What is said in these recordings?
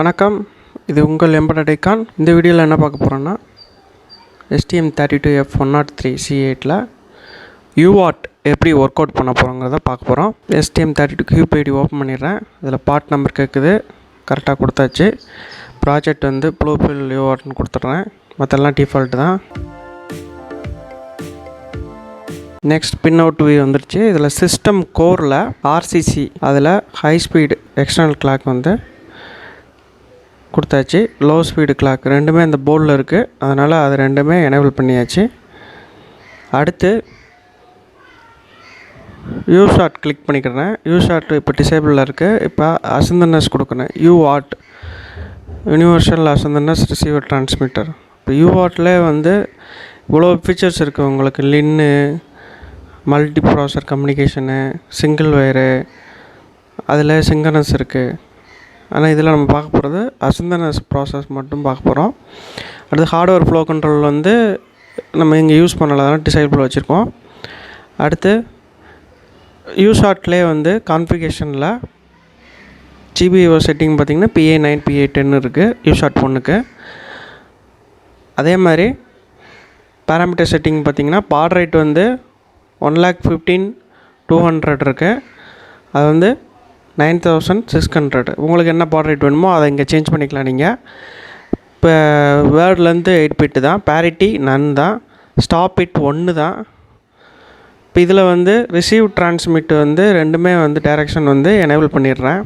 வணக்கம், இது உங்கள் எம்பெடட் ஐகான். இந்த வீடியோவில் என்ன பார்க்க போகிறோன்னா, STM32F103c8ல் UART எப்படி ஒர்க் அவுட் பண்ண போகிறோங்கிறத பார்க்க போகிறோம். STM32 கியூப் ஐடி ஓப்பன் பண்ணிடுறேன். இதில் பார்ட் நம்பர் கேட்குது, கரெக்டாக கொடுத்தாச்சு. ப்ராஜெக்ட் வந்து Bluepill UARTன்னு கொடுத்துட்றேன், மற்றெல்லாம் டிஃபால்ட் தான். நெக்ஸ்ட் பின் அவுட் வியூ வந்துருச்சு. இதில் சிஸ்டம் கோரில் RCC அதில் ஹை ஸ்பீடு எக்ஸ்டர்னல் கிளாக் வந்து கொடுத்தாச்சு. லோ ஸ்பீடு கிளாக் ரெண்டுமே அந்த போர்டில் இருக்குது, அதனால் அது ரெண்டுமே எனேபிள் பண்ணியாச்சு. அடுத்து UART கிளிக் பண்ணிக்கிறேன். UART இப்போ டிசேபிளில் இருக்குது. இப்போ அசந்தனஸ் கொடுக்கணும். UART universal asynchronous receiver transmitter. இப்போ UARTலே வந்து இவ்வளோ ஃபீச்சர்ஸ் இருக்குது உங்களுக்கு. லின்னு, multi processor communication, single wire, அதில் சிங்கனஸ் இருக்குது. ஆனால் இதில் நம்ம பார்க்க போகிறது அசந்தனஸ் ப்ராசஸ் மட்டும் பார்க்க போகிறோம். அடுத்து ஹார்ட்வேர் ஃப்ளோ கண்ட்ரோல் வந்து நம்ம இங்கே யூஸ் பண்ணல, அதனால் டிசேபிள் வச்சுருக்கோம். அடுத்து UARTலேயே வந்து கான்ஃபிகரேஷனில் GPIO செட்டிங் பார்த்திங்கன்னா PA9 PA10 இருக்குது UART 1க்கு. அதே மாதிரி பேராமீட்டர் செட்டிங் பார்த்திங்கன்னா பாட் ரேட் வந்து 1,15,200 இருக்குது. அது வந்து 9,600. உங்களுக்கு என்ன பாட் ரேட் வேணுமோ அதை இங்கே சேஞ்ச் பண்ணிக்கலாம் நீங்கள். இப்போ வேர்ட்லேருந்து 8 பிட்டு தான், பேரிட்டி நன் தான், ஸ்டாப் பிட் 1 தான். இப்போ இதில் வந்து ரிசீவ் டிரான்ஸ்மிட் வந்து ரெண்டுமே வந்து டைரெக்ஷன் வந்து எனேபிள் பண்ணிடுறேன்.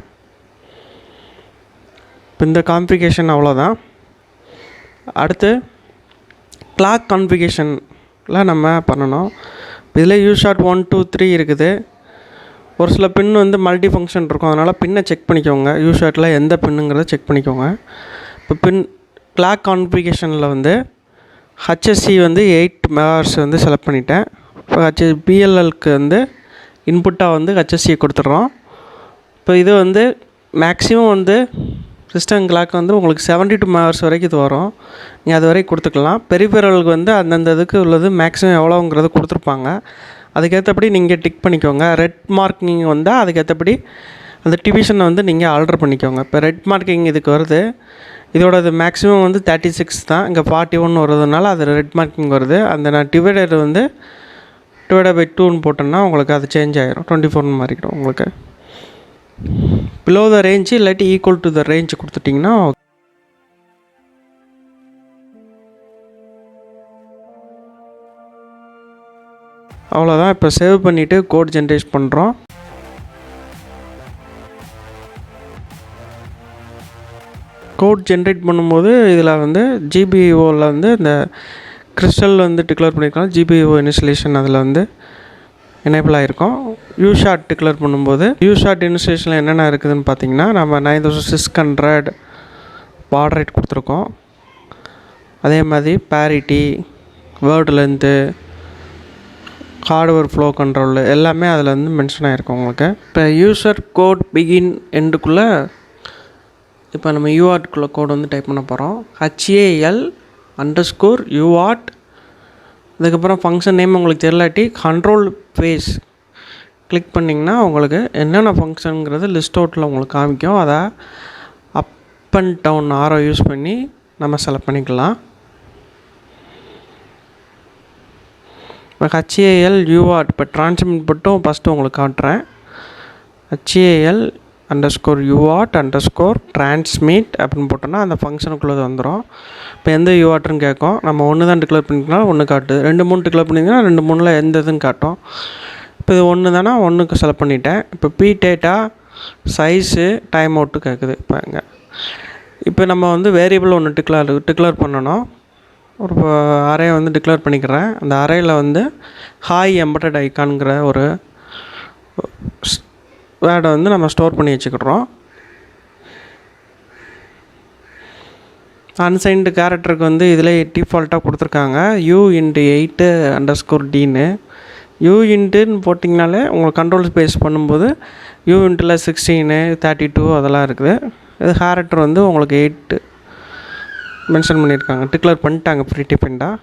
இப்போ இந்த கான்ஃபிகரேஷன் அவ்வளோதான். அடுத்து கிளாக் கான்ஃபிகரேஷனில் நம்ம பண்ணணும். இதில் UART 1, 2, 3 இருக்குது. ஒரு சில பின் வந்து மல்டி ஃபங்க்ஷன் இருக்கும், அதனால் பின்னை செக் பண்ணிக்கோங்க. UARTல எந்த பின்னுங்கிறத செக் பண்ணிக்கோங்க. இப்போ பின் கிளாக் கான்ஃபிகரேஷனில் வந்து HSC வந்து 8 MHz வந்து செலக்ட் பண்ணிட்டேன். இப்போ PLLக்கு வந்து இன்புட்டாக வந்து HSC கொடுத்துட்றோம். இப்போ இது வந்து மேக்ஸிமம் வந்து சிஸ்டம் கிளாக் வந்து உங்களுக்கு 72 MHz வரைக்கும் இது வரும். நீங்கள் அது வரைக்கும் கொடுத்துக்கலாம். பெரிஃபெரலுக்கு வந்து அந்தந்த இதுக்கு உள்ளது மேக்ஸிமம் எவ்வளோங்கிறது கொடுத்துருப்பாங்க. அதுக்கேற்றபடி நீங்கள் டிக் பண்ணிக்கோங்க. ரெட் மார்க்கிங் வந்தால் அதுக்கேற்றபடி அந்த டிவிஷனை வந்து நீங்கள் ஆல்டர் பண்ணிக்கோங்க. இப்போ ரெட் மார்க்கிங் இதுக்கு வருது, இதோடது மேக்ஸிமம் வந்து 36 தான். இங்கே 41 வருதுனால அது ரெட் மார்க்கிங் வருது. அந்த நான் டிவைடர் வந்து /2ன்னு போட்டோன்னா உங்களுக்கு அது சேஞ்ச் ஆகிரும், 24 மாறிக்கிடும் உங்களுக்கு. பிலோ த ரேஞ்சு இல்லாட்டி ஈக்குவல் டு த ரேஞ்ச் கொடுத்துட்டிங்கன்னா அவ்வளோதான். இப்போ சேவ் பண்ணிவிட்டு கோட் ஜென்ரேட் பண்ணுறோம். கோட் ஜென்ரேட் பண்ணும்போது இதில் வந்து GPIOவில் வந்து இந்த கிறிஸ்டல் வந்து டிக்ளேர் பண்ணியிருக்கலாம். GPIO இன்ஸ்டலேஷன் அதில் வந்து எனேபிள் ஆகிருக்கும். UART டிக்ளேர் பண்ணும்போது UART இன்ஸ்டலேஷனில் என்னென்ன இருக்குதுன்னு பார்த்தீங்கன்னா, நம்ம 9,600 பாட் ரேட் கொடுத்துருக்கோம். அதே மாதிரி parity, word length, hardware flow control எல்லாமே அதில் வந்து மென்ஷன் ஆகிருக்கும் உங்களுக்கு. இப்போ யூசர் கோட் பிகின் எண்டுக்குள்ளே இப்போ நம்ம UARTக்குள்ளே கோட் வந்து டைப் பண்ண போகிறோம். HAL_UART. அதுக்கப்புறம் ஃபங்க்ஷன் நேம் உங்களுக்கு தெரியலாட்டி கண்ட்ரோல் பேஸ் கிளிக் பண்ணிங்கன்னா உங்களுக்கு என்னென்ன ஃபங்க்ஷனுங்கிறது லிஸ்ட் அவுட்டில் உங்களுக்கு காமிக்கும். அதை up and down arrow use பண்ணி நம்ம செலக்ட் பண்ணிக்கலாம். இப்போ HAL_UART இப்போ டிரான்ஸ்மிட் மட்டும் ஃபஸ்ட்டு உங்களுக்கு காட்டுறேன். HAL_UART_transmit அப்படின்னு போட்டோன்னா அந்த ஃபங்க்ஷனுக்குள்ளே வந்துடும். இப்போ எந்த UARTன்னு கேட்கும். நம்ம 1 தான் டிக்ளேர் பண்ணிக்கலாம், 1 காட்டுது. 2, 3 டிக்ளேர் பண்ணிங்கன்னா 2, 3ல் எந்த இதுன்னு காட்டும். இப்போ இது 1 தானே, 1க்கு செலக்ட் பண்ணிட்டேன். இப்போ P data size time out கேட்குது. இப்போ நம்ம வந்து வேரியபிள் ஒன்று டிக்ளேர் பண்ணணும். ஒரு அரே வந்து டிக்ளேர் பண்ணிக்கிறேன். அந்த அரேயில் வந்து ஹாய் எம்பெடட் ஐகான்ங்கிற ஒரு வேர்டை வந்து நம்ம ஸ்டோர் பண்ணி வச்சுக்கிறோம். அன்சைன்டு கேரக்டருக்கு வந்து இதில் டிஃபால்ட்டாக கொடுத்துருக்காங்க U×8_Dன்னு. U×ன்னு போட்டிங்கனாலே உங்களுக்கு கண்ட்ரோல் ஸ்பேஸ் பண்ணும்போது U×ல 16, 32 அதெல்லாம் இருக்குது. இது கேரக்டர் வந்து உங்களுக்கு 8 மென்ஷன் பண்ணியிருக்காங்க, டிக்ளேர் பண்ணிட்டாங்க ப்ரீ டிஃபெண்டாக.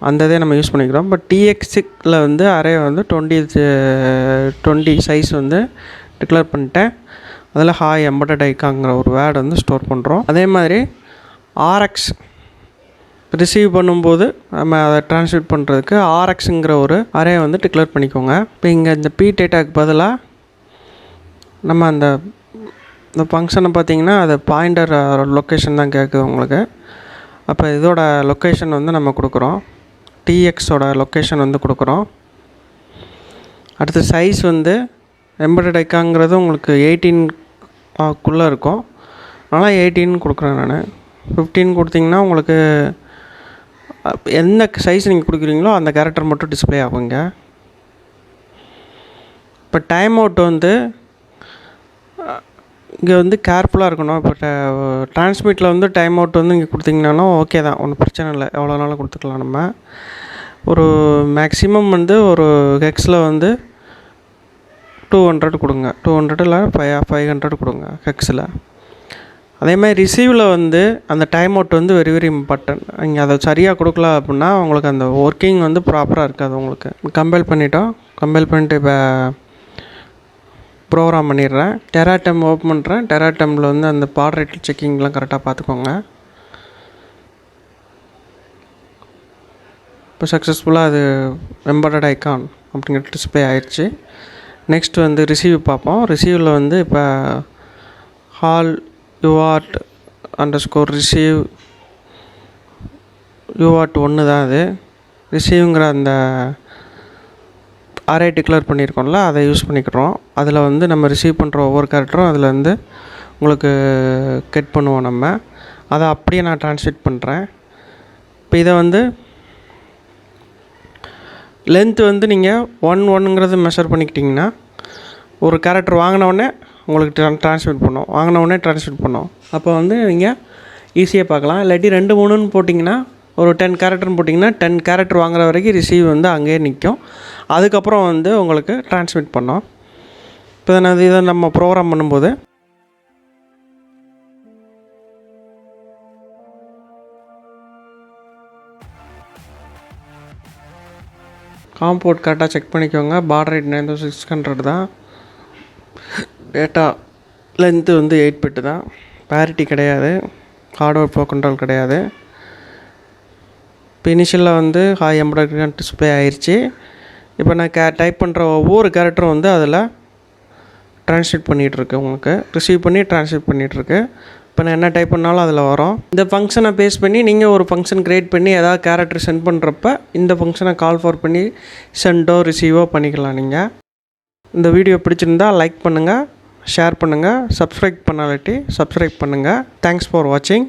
அந்த இதே நம்ம யூஸ் பண்ணிக்கிறோம். பட் TX6ல் வந்து அரே வந்து 20 சைஸ் வந்து டிக்ளேர் பண்ணிட்டேன். அதில் ஹாய் எம்பெடட் ஐக்காங்கிற ஒரு வேர்டு வந்து ஸ்டோர் பண்ணுறோம். அதே மாதிரி ஆர்எக்ஸ் ரிசீவ் பண்ணும்போது நம்ம அதை ட்ரான்ஸ்மிட் பண்ணுறதுக்கு ஆர்எக்ஸுங்கிற ஒரு அரே வந்து டிக்ளேர் பண்ணிக்கோங்க. இப்போ இங்கே இந்த பி டேட்டாக்கு பதிலாக நம்ம இந்த ஃபங்க்ஷனை பார்த்திங்கன்னா அது பாயிண்டர் லொக்கேஷன் தான் கேட்குது உங்களுக்கு. அப்போ இதோட லொக்கேஷன் வந்து நம்ம கொடுக்குறோம், டிஎக்ஸோட லொக்கேஷன் வந்து கொடுக்குறோம். அடுத்து சைஸ் வந்து எம்பெடட் ஐக்காங்கிறது உங்களுக்கு 18 இருக்கும், அதனால் 18 கொடுக்குறேன் நான். 15 கொடுத்திங்கன்னா உங்களுக்கு எந்த சைஸ் நீங்கள் கொடுக்குறீங்களோ அந்த கேரக்டர் மட்டும் டிஸ்பிளே ஆகுங்க. இப்போ டைம் அவுட் வந்து இங்கே வந்து கேர்ஃபுல்லாக இருக்கணும். இப்போ டிரான்ஸ்மிட்டில் வந்து டைம் அவுட் வந்து இங்கே கொடுத்திங்கனாலும் ஓகே தான், ஒன்றும் பிரச்சனை இல்லை, எவ்வளோ நாளும் கொடுத்துக்கலாம். நம்ம ஒரு மேக்ஸிமம் வந்து ஒரு ஹெக்ஸில் வந்து 200 கொடுங்க, 200 இல்லை 500 கொடுங்க ஹெக்ஸில். அதே மாதிரி ரிசீவில் வந்து அந்த டைம் அவுட் வந்து வெரி வெரி இம்பார்ட்டன்ட். நீங்கள் அதை சரியாக கொடுக்கல அப்படின்னா உங்களுக்கு அந்த ஒர்க்கிங் வந்து ப்ராப்பராக இருக்காது. உங்களுக்கு கம்பைல் பண்ணிட்டோம். கம்பைல் பண்ணிட்டு இப்போ ப்ரோக்ராம் பண்ணிடுறேன். டெராடம் ஓப்பன் பண்ணுறேன். டெராடமில் வந்து அந்த பாட் ரேட் செக்கிங்லாம் கரெக்டாக பார்த்துக்கோங்க. இப்போ சக்ஸஸ்ஃபுல்லாக அது எம்பெடட் ஐக்கான் அப்படிங்கிற டிஸ்பிளே ஆயிடுச்சு. நெக்ஸ்ட் வந்து ரிசீவ் பார்ப்போம். ரிசீவில் வந்து இப்போ ஹால் UART _receive UART 1 தான் அது. ரிசீவ்ங்கிற அந்த அரே டிக்ளேர் பண்ணியிருக்கோம்ல, அதை யூஸ் பண்ணிக்கிறோம். அதில் வந்து நம்ம ரிசீவ் பண்ணுற ஒவ்வொரு கேரக்டரும் அதில் வந்து உங்களுக்கு கெட் பண்ணுவோம். நம்ம அதை அப்படியே நான் ட்ரான்ஸ்லேட் பண்ணுறேன். இப்போ இதை வந்து லென்த்து வந்து நீங்கள் 1 மெஷர் பண்ணிக்கிட்டிங்கன்னா ஒரு கேரக்டர் வாங்கினவுடனே உங்களுக்கு ட்ரான்ஸ்மிட் பண்ணோம், வாங்கினவுடனே ட்ரான்ஸ்மிட் பண்ணோம். அப்போ வந்து நீங்கள் ஈஸியாக பார்க்கலாம். இல்லாட்டி 2 3ன்னு போட்டிங்கன்னா ஒரு 10 கேரக்டர்னு போட்டிங்கன்னா 10 கேரக்டர் வாங்குற வரைக்கும் ரிசீவ் வந்து அங்கேயே நிற்கும். அதுக்கப்புறம் வந்து உங்களுக்கு ட்ரான்ஸ்மிட் பண்ணோம். இப்போ இதை நம்ம ப்ரோக்ராம் பண்ணும்போது காம்போர்ட் கரெக்டாக செக் பண்ணிக்கோங்க. பாட் ரேட் 9600 தான். டேட்டா லென்த்து வந்து 8 பிட் தான். பேரிட்டி கிடையாது, ஹார்ட்வேர் ஃப்ளோ கண்ட்ரோல் கிடையாது. இப்போ இனிஷியலாக வந்து ஹாய் எம்பெடட் டிஸ்பிளே ஆயிடுச்சு. இப்போ நான் டைப் பண்ணுற ஒவ்வொரு கேரக்டரும் வந்து அதில் ட்ரான்ஸ்லேட் பண்ணிகிட்ருக்கு, உங்களுக்கு ரிசீவ் பண்ணி ட்ரான்ஸ்லேட் பண்ணிகிட்ருக்கு. இப்போ நான் என்ன டைப் பண்ணாலும் அதில் வரும். இந்த ஃபங்க்ஷனை பேஸ் பண்ணி நீங்கள் ஒரு ஃபங்க்ஷன் க்ரியேட் பண்ணி ஏதாவது கேரக்டர் சென்ட் பண்ணுறப்ப இந்த ஃபங்க்ஷனை கால் ஃபார் பண்ணி சென்டோ ரிசீவோ பண்ணிக்கலாம். நீங்கள் இந்த வீடியோ பிடிச்சிருந்தா லைக் பண்ணுங்கள், ஷேர் பண்ணுங்கள், சப்ஸ்கிரைப் பண்ணாலாட்டி சப்ஸ்கிரைப் பண்ணுங்கள். தேங்க்ஸ் ஃபார் வாட்சிங்.